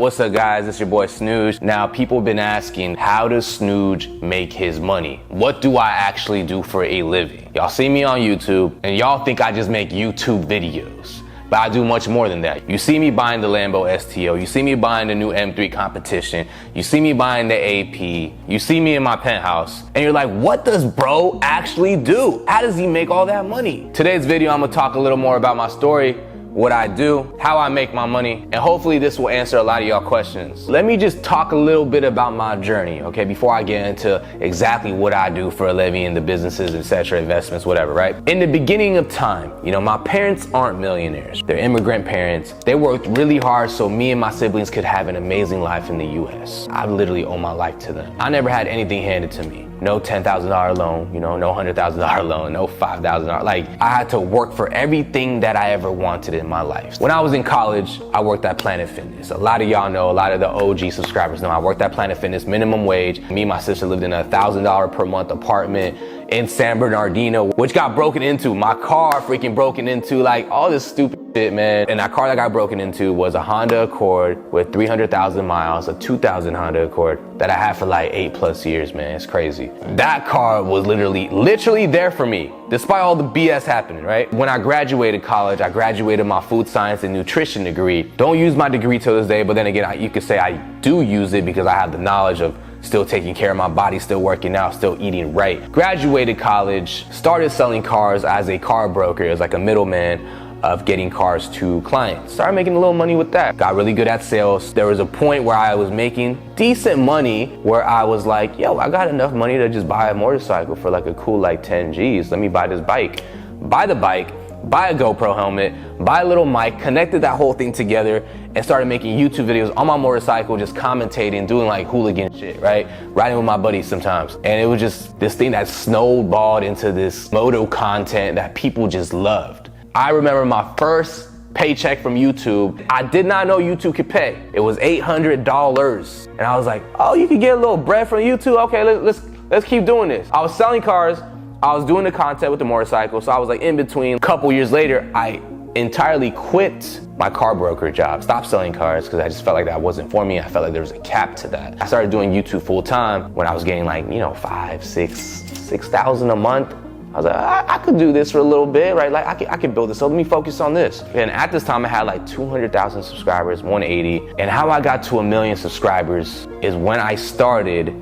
What's up guys, it's your boy SNEWJ. Now people have been asking, how does SNEWJ make his money? What do I actually do for a living? Y'all see me on YouTube and y'all think I just make YouTube videos. But I do much more than that. You see me buying the Lambo STO, you see me buying the new M3 competition, you see me buying the AP, you see me in my penthouse, and you're like, what does bro actually do? How does he make all that money? Today's video, I'm gonna talk a little more about my story, what I do, how I make my money, and hopefully this will answer a lot of y'all questions. Let me just talk a little bit about my journey, okay, before I get into exactly what I do for a living in the businesses, etc., investments, whatever, right? In the beginning of time, you know, my parents aren't millionaires. They're immigrant parents. They worked really hard so me and my siblings could have an amazing life in the US. I literally owe my life to them. I never had anything handed to me. No $10,000 loan, you know, no $100,000 loan, no $5,000. Like, I had to work for everything that I ever wanted in my life. When I was in college, I worked at Planet Fitness. A lot of y'all know, a lot of the OG subscribers know, I worked at Planet Fitness, minimum wage. Me and my sister lived in a $1,000 per month apartment in San Bernardino, which got broken into. My car freaking broken into, like all this stupid shit, man. And that car that got broken into was a Honda Accord with 300,000 miles, a 2000 Honda Accord that I had for like 8+ years, man. It's crazy. That car was literally there for me, despite all the BS happening, right? When I graduated college, I graduated my food science and nutrition degree. Don't use my degree till this day, but then again, you could say I do use it because I have the knowledge of still taking care of my body, still working out, still eating right. Graduated college, started selling cars as a car broker, as like a middleman of getting cars to clients. Started making a little money with that. Got really good at sales. There was a point where I was making decent money where I was like, yo, I got enough money to just buy a motorcycle for like a cool like 10 G's. Let me buy this bike. Buy the bike, buy a GoPro helmet, buy a little mic, connected that whole thing together and started making YouTube videos on my motorcycle, just commentating, doing like hooligan shit, right? Riding with my buddies sometimes. And it was just this thing that snowballed into this moto content that people just loved. I remember my first paycheck from YouTube. I did not know YouTube could pay. It was $800. And I was like, oh, you could get a little bread from YouTube? Okay, let's keep doing this. I was selling cars. I was doing the content with the motorcycle. So I was like in between. A couple years later, I entirely quit my car broker job. Stopped selling cars because I just felt like that wasn't for me. I felt like there was a cap to that. I started doing YouTube full time when I was getting like, you know, 6,000 a month. I was like, I could do this for a little bit, right? Like I could build this, so let me focus on this. And at this time I had like 200,000 subscribers, 180. And how I got to 1 million subscribers is when I started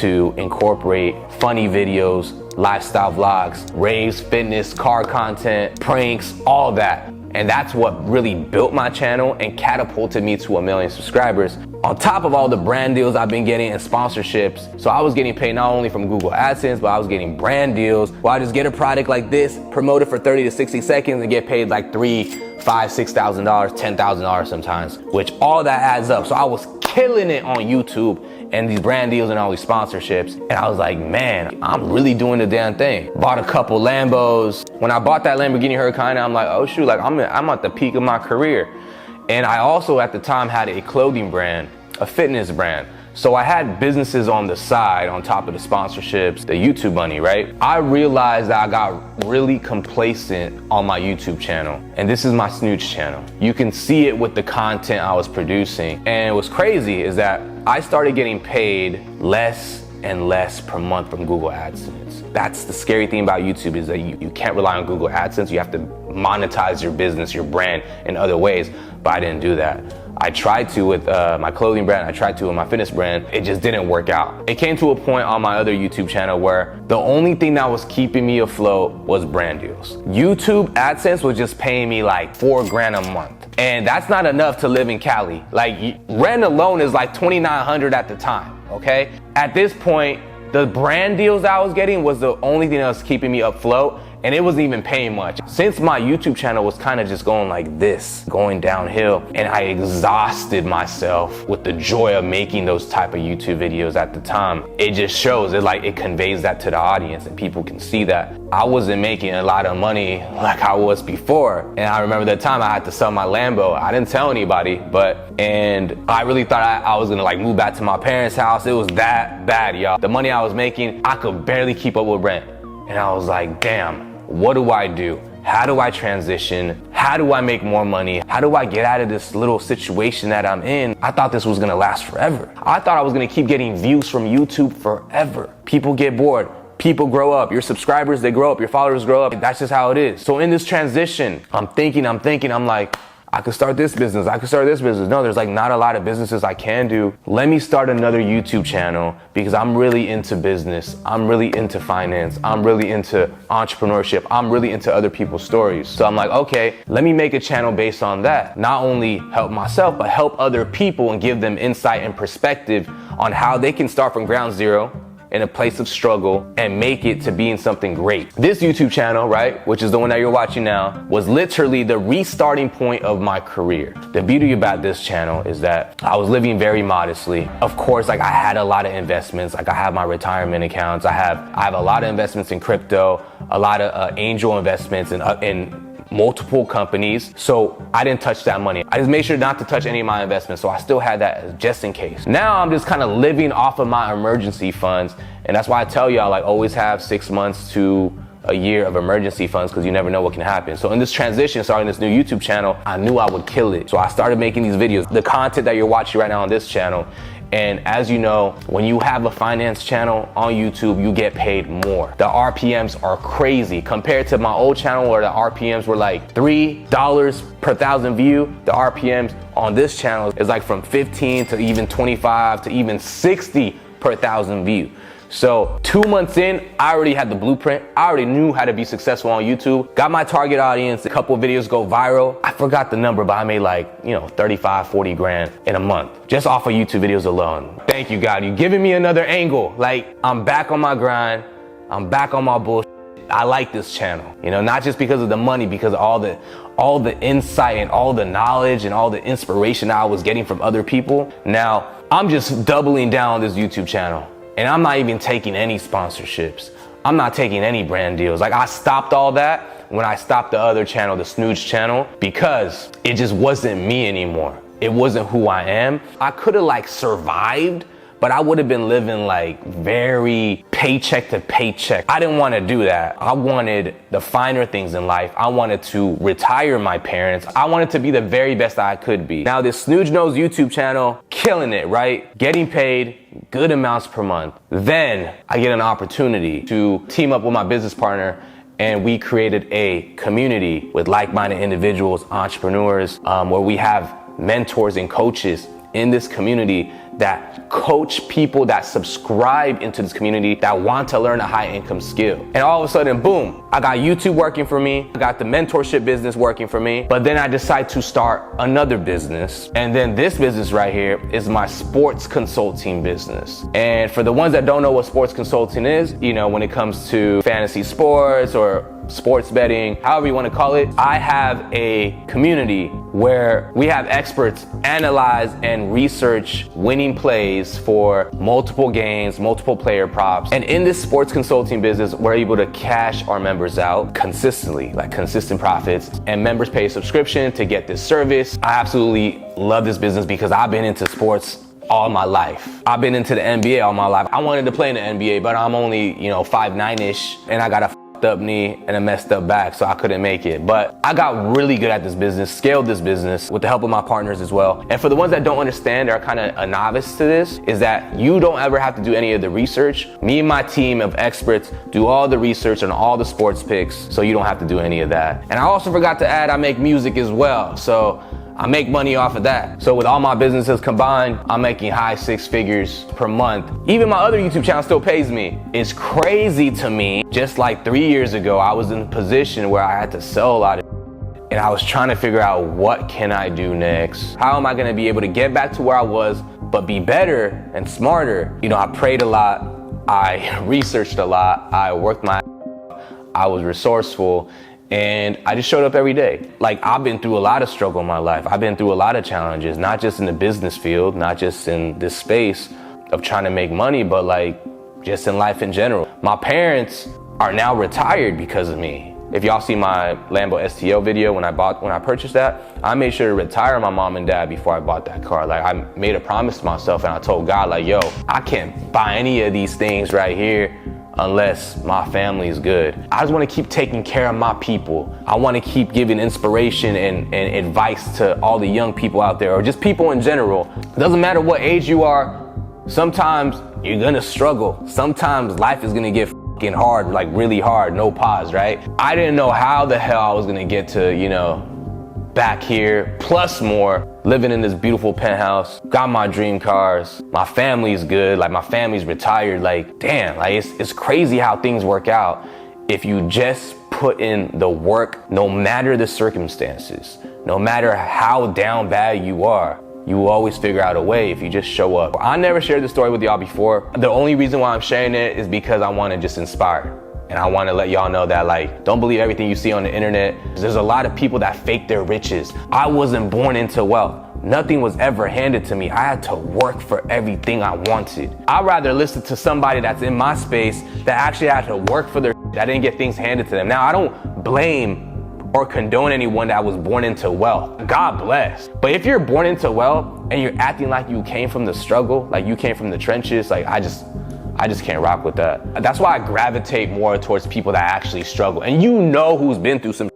to incorporate funny videos, lifestyle vlogs, raves, fitness, car content, pranks, all that. And that's what really built my channel and catapulted me to 1 million subscribers. On top of all the brand deals I've been getting and sponsorships. So I was getting paid not only from Google AdSense, but I was getting brand deals where I just get a product like this, promote it for 30 to 60 seconds and get paid like $3,000, $5,000, $6,000, $10,000 sometimes, which all that adds up. So I was killing it on YouTube and these brand deals and all these sponsorships. And I was like, man, I'm really doing the damn thing. Bought a couple Lambos. When I bought that Lamborghini Huracan, I'm like, oh shoot, like I'm at the peak of my career. And I also at the time had a clothing brand, a fitness brand. So I had businesses on the side on top of the sponsorships, the YouTube money, right? I realized that I got really complacent on my YouTube channel. And this is my SNEWJ'S channel. You can see it with the content I was producing. And what's crazy is that I started getting paid less and less per month from Google AdSense. That's the scary thing about YouTube, is that you can't rely on Google AdSense. You have to monetize your business, your brand in other ways, but I didn't do that. I tried to with my clothing brand, I tried to with my fitness brand, it just didn't work out. It came to a point on my other YouTube channel where the only thing that was keeping me afloat was brand deals. YouTube AdSense was just paying me like $4 grand a month. And that's not enough to live in Cali. Like rent alone is like $2,900 at the time, okay? At this point, the brand deals I was getting was the only thing that was keeping me afloat. And it wasn't even paying much. Since my YouTube channel was kind of just going like this, going downhill, and I exhausted myself with the joy of making those type of YouTube videos at the time, it just shows, it conveys that to the audience and people can see that I wasn't making a lot of money like I was before. And I remember that time I had to sell my Lambo. I didn't tell anybody, and I really thought I was gonna like move back to my parents' house. It was that bad, y'all. The money I was making, I could barely keep up with rent. And I was like, damn, what do I do? How do I transition? how do I make more money? How do I get out of this little situation that I'm in? I thought this was gonna last forever. I thought I was gonna keep getting views from YouTube forever. People get bored. People grow up. Your subscribers, they grow up. Your followers grow up. That's just how it is. So in this transition, I'm thinking, I'm like, I could start this business. I could start this business. No, there's like not a lot of businesses I can do. Let me start another YouTube channel because I'm really into business. I'm really into finance. I'm really into entrepreneurship. I'm really into other people's stories. So I'm like, okay, let me make a channel based on that. Not only help myself, but help other people and give them insight and perspective on how they can start from ground zero in a place of struggle and make it to being something great. This YouTube channel, right, which is the one that you're watching now, was literally the restarting point of my career. The beauty about this channel is that I was living very modestly. Of course, like I had a lot of investments. Like I have my retirement accounts. I have a lot of investments in crypto, a lot of angel investments in multiple companies. So I didn't touch that money. I just made sure not to touch any of my investments. So I still had that just in case. Now I'm just kind of living off of my emergency funds. And that's why I tell y'all, like, always have 6 months to a year of emergency funds because you never know what can happen. So in this transition, starting this new YouTube channel, I knew I would kill it. So I started making these videos, the content that you're watching right now on this channel. And as you know, when you have a finance channel on YouTube, you get paid more. The RPMs are crazy compared to my old channel where the RPMs were like $3 per thousand view. The RPMs on this channel is like from 15 to even 25 to even 60 per thousand view. So 2 months in, I already had the blueprint. I already knew how to be successful on YouTube. Got my target audience. A couple of videos go viral. I forgot the number, but I made like, 35, 40 grand in a month just off of YouTube videos alone. Thank you, God. You're giving me another angle. Like, I'm back on my grind. I'm back on my bullshit. I like this channel, not just because of the money, because of all the insight and all the knowledge and all the inspiration I was getting from other people. Now, I'm just doubling down on this YouTube channel. And I'm not even taking any sponsorships. I'm not taking any brand deals. Like, I stopped all that when I stopped the other channel, the SNEWJ'S channel, because it just wasn't me anymore. It wasn't who I am. I could have like survived, but I would have been living like very paycheck to paycheck. I didn't want to do that. I wanted the finer things in life. I wanted to retire my parents. I wanted to be the very best I could be. Now this SNEWJ'S YouTube channel, killing it, right? Getting paid good amounts per month. Then I get an opportunity to team up with my business partner, and we created a community with like-minded individuals, entrepreneurs, where we have mentors and coaches in this community that coach people that subscribe into this community that want to learn a high income skill. And all of a sudden, boom, I got YouTube working for me. I got the mentorship business working for me. But then I decide to start another business. And then this business right here is my sports consulting business. And for the ones that don't know what sports consulting is, when it comes to fantasy sports or sports betting, however you want to call it, I have a community where we have experts analyze and research winning plays for multiple games, multiple player props. And in this sports consulting business, we're able to cash our members out consistently, like consistent profits, and members pay a subscription to get this service. I absolutely love this business because I've been into sports all my life. I've been into the NBA all my life. I wanted to play in the NBA, but I'm only, 5'9"-ish, and I got a up knee and a messed up back, so I couldn't make it. But I got really good at this business, scaled this business with the help of my partners as well. And for the ones that don't understand, are kind of a novice to this, is that you don't ever have to do any of the research. Me and my team of experts do all the research on all the sports picks, so you don't have to do any of that. And I also forgot to add, I make music as well, so I make money off of that. So with all my businesses combined, I'm making high 6 figures per month. Even my other YouTube channel still pays me. It's crazy to me. Just like 3 years ago, I was in a position where I had to sell a lot of and I was trying to figure out, what can I do next? How am I gonna be able to get back to where I was, but be better and smarter? I prayed a lot. I researched a lot. I worked I was resourceful. And I just showed up every day. Like, I've been through a lot of struggle in my life. I've been through a lot of challenges, not just in the business field, not just in this space of trying to make money, but like just in life in general. My parents are now retired because of me. If y'all see my Lambo STO video when I purchased that, I made sure to retire my mom and dad before I bought that car. Like, I made a promise to myself and I told God, like, yo, I can't buy any of these things right here unless my family is good. I just want to keep taking care of my people. I want to keep giving inspiration and advice to all the young people out there, or just people in general. It doesn't matter what age you are. Sometimes you're gonna struggle. Sometimes life is gonna get fucking hard, like really hard, no pause, right? I didn't know how the hell I was gonna get to, back here, plus more, living in this beautiful penthouse, got my dream cars, my family's good, like my family's retired, like damn, like it's crazy how things work out if you just put in the work, no matter the circumstances, no matter how down bad you are. You will always figure out a way if you just show up. I never shared this story with y'all before. The only reason why I'm sharing it is because I want to just inspire. And I want to let y'all know that, like, don't believe everything you see on the internet. There's a lot of people that fake their riches. I wasn't born into wealth. Nothing was ever handed to me. I had to work for everything I wanted. I'd rather listen to somebody that's in my space that actually had to work for their that didn't get things handed to them. Now, I don't blame or condone anyone that was born into wealth. God bless. But if you're born into wealth and you're acting like you came from the struggle, like you came from the trenches, like I just can't rock with that. That's why I gravitate more towards people that actually struggle. And who's been through some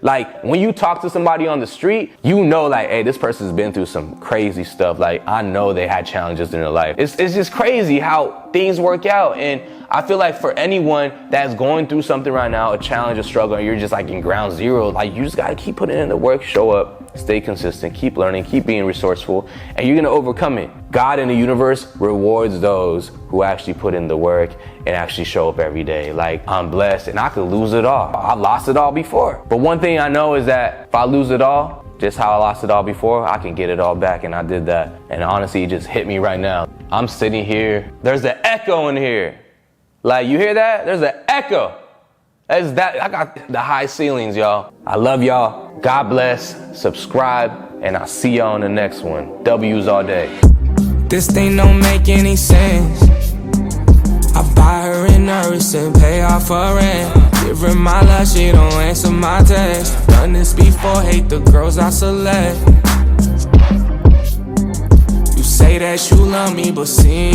like when you talk to somebody on the street, like, hey, this person's been through some crazy stuff. Like I know they had challenges in their life. It's just crazy how things work out. And I feel like for anyone that's going through something right now, a challenge, a struggle, and you're just like in ground zero, like you just gotta keep putting in the work, show up, stay consistent, keep learning, keep being resourceful, and you're gonna overcome it. God in the universe rewards those who actually put in the work and actually show up every day. Like I'm blessed and I could lose it all. I've lost it all before. But one thing I know is that if I lose it all, just how I lost it all before, I can get it all back, and I did that. And honestly, it just hit me right now. I'm sitting here, there's an echo in here. Like, you hear that? There's an echo. That's that. I got the high ceilings, y'all. I love y'all. God bless. Subscribe, and I'll see y'all on the next one. W's all day. This thing don't make any sense. I buy her in Nurse and pay off her rent. Give her my love, she don't answer my text. Done this before, hate the girls I select. You say that you love me, but see